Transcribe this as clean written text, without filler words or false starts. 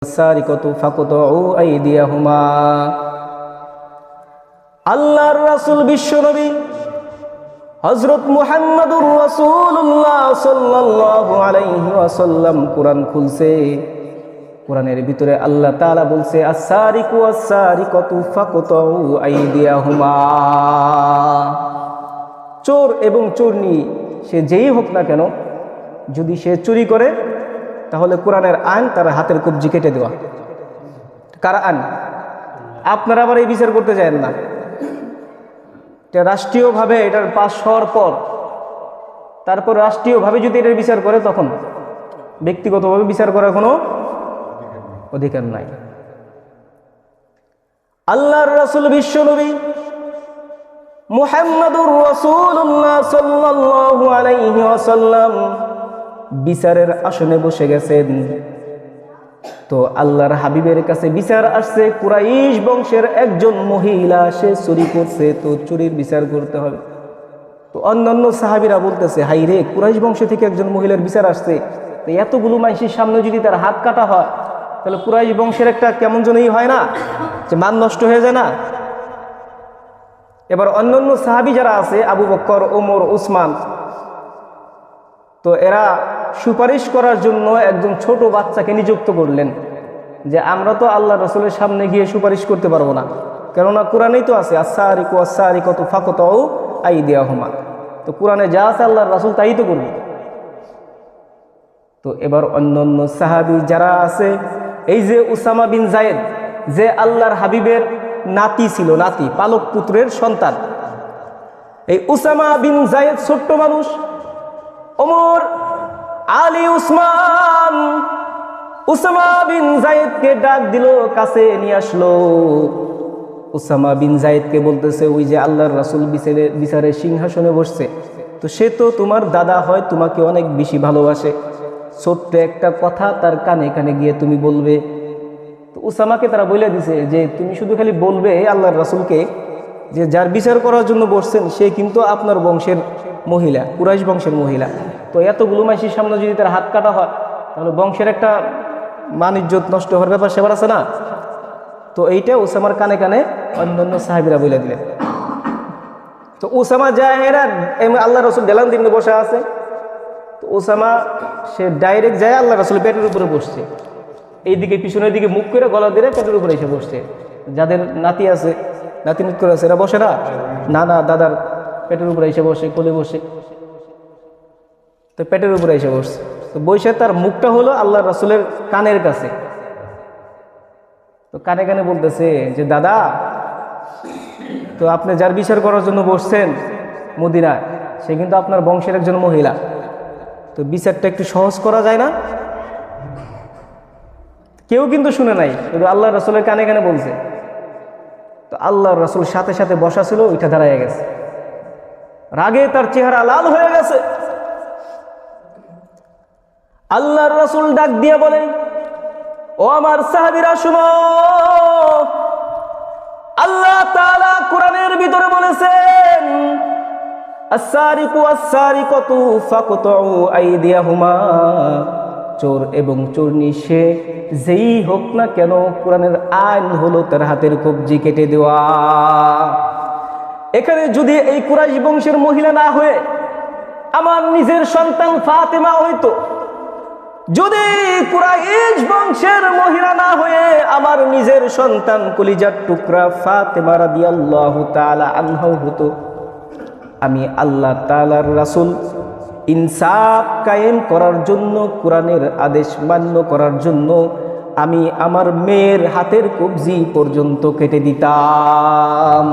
সারিকাতু ফাকতাউ আইদিয়াহুমা। আল্লাহর রাসূল বিশ্বনবী হযরত মুহাম্মদুর রাসূলুল্লাহ সাল্লাল্লাহু আলাইহি ওয়াসাল্লাম কোরআন খুলছে। কোরআনের ভিতরে আল্লাহ তাআলা বলছে আস-সারিকু ওয়াস-সারিকাতু ফাকতাউ আইদিয়াহুমা। চোর এবং চোরনি সে যেই হোক না কেন, যদি সে চুরি করে তাহলে কোরআনের আইন তার হাতের কবজি কেটে দেওয়া। কার আইন? আপনারা আবার এই বিচার করতে চান না। এটা রাষ্ট্রীয়ভাবে এটার পাস হওয়ার পর তারপর রাষ্ট্রীয়ভাবে যদি এটার বিচার করে, তখন ব্যক্তিগতভাবে বিচার করার কোনো অধিকার নাই। আল্লাহর রাসূল বিশ্বনবী মুহাম্মদুর রাসূলুল্লাহ সাল্লাল্লাহু আলাইহি ওয়াসাল্লাম বিচারের আসনে বসে গেছেন। তো আল্লাহর হাবিবের কাছে বিচার আসছে, কুরাইশ বংশের একজন মহিলা সে চুরি করছে, তো চুরির বিচার করতে হবে। তো অন্যান্য সাহাবীরা বলতেছে, হাই রে, কুরাইশ বংশ থেকে একজন মহিলার বিচার আসছে, তো এতগুলো মানুষের সামনে যদি তার হাত কাটা হয় তাহলে কুরাইশ বংশের একটা কেমন জন্যই হয় না, যে মান নষ্ট হয়ে যায় না। এবার অন্যান্য সাহাবী যারা আছে, আবু বকর, ওমর, উসমান, তো এরা সুপারিশ করার জন্য একজন ছোট বাচ্চাকে নিযুক্ত করলেন, যে আমরা তো আল্লাহ রাসূলের সামনে গিয়ে সুপারিশ করতে পারবো না, কেননা কোরআনেই তো আছে আস-সারিকু ওয়াস-সারিকাতু ফাকতাউ আইদিয়াহুমা। তো কোরআনে যা আছে আল্লাহর রাসূল তাই তো করবে। তো এবার অন্যান্য সাহাবী যারা আছে, এই যে উসামা বিন যায়েদ, যে আল্লাহর হাবিবের নাতি ছিল, নাতি পালক পুত্রের সন্তান, এই উসামা বিন যায়েদ ছোট্ট মানুষ, ওমর, আলী, উসমান উসামা বিন যায়েদকে ডাক দিল, কাছে নিয়ে আসলো। উসামা বিন যায়েদকে বলতেছে, ওই যে আল্লাহর রাসূল বিচারের সিংহাসনে বসছে, তো সে তো তোমার দাদা হয়, তোমাকে অনেক বেশি ভালোবাসে, ছোট্ট একটা কথা তার কানে কানে গিয়ে তুমি বলবে। তো উসামাকে তারা বলে দিছে যে তুমি শুধু খালি বলবে আল্লাহর রাসূলকে যে যার বিচার করার জন্য বসছেন সে কিন্তু আপনার বংশের মহিলা, কুরাইশ বংশের মহিলা। তো এতগুলো মানুষের সামনে যদি তার হাত কাটা হয় তাহলে বংশের একটা মান ইজ্জত নষ্ট হওয়ার ব্যাপার সেবার আছে না। তো এইটা উসামার কানে কানে অন্যান্য সাহাবীরা বলে দিলেন। তো উসামা যায়, এরা আল্লাহ রাসূল ডেলান দিনে বসে আছে, তো উসামা সে ডাইরেক্ট যায় আল্লাহ রাসূল পেটের উপরে বসছে, এইদিকে পিছনের দিকে মুখ করে গলা দিয়ে পেটের উপরে এসে বসছে। যাদের নাতি আছে, নাতি নিত করে আছে, এরা বসে না, না না, দাদার পেটের উপরে এসে বসে, কোলে বসে, তো পেটের উপরে এসে বসছে। তো বসে তার মুখটা হলো আল্লাহ রাসূলের কানের কাছে। তো কানে কানে বলতেছে যে দাদা, তো আপনি যার বিচার করার জন্য বসছেন মদিনায়, সে কিন্তু আপনার বংশের একজন মহিলা, তো বিচারটা একটু সহজ করা যায় না? কেউ কিন্তু শুনে নাই, কিন্তু আল্লাহ রাসূলের কানে কানে বলছে। তো আল্লাহর রাসূল সাথে সাথে বসা ছিল, ওইটা দাঁড়ায় গেছে, রাগে তার চেহারা লাল হয়ে গেছে। আল্লাহর রাসূল ডাক দিয়ে বলেন, ও আমার সাহাবীরা শুনো, আল্লাহ তাআলা কোরআনের ভিতরে বলেছেন আস-সারিকু ওয়াস-সারিকাতু ফাকতাউ আইদিয়াহুমা। চোর এবং চোরনি সে যেই হোক না কেন, কোরআনের আইন হলো তার হাতের কবজি কেটে দেওয়া। এখানে যদি এই কুরাইশ বংশের মহিলা না হয়ে আমার নিজের সন্তান ফাতেমা হইতো, যদি কুরাইশ বংশের মহিলা না হয়ে আমার নিজের সন্তান কলিজার টুকরা ফাতেমা রাদিয়াল্লাহু তাআলা আনহা হতো, আমি আল্লাহ তাআলার রাসূল ইনসাফ কায়েম করার জন্য, কোরআনের আদেশ মান্য করার জন্য আমি আমার মেয়ের হাতের কবজি পর্যন্ত কেটে দিতাম।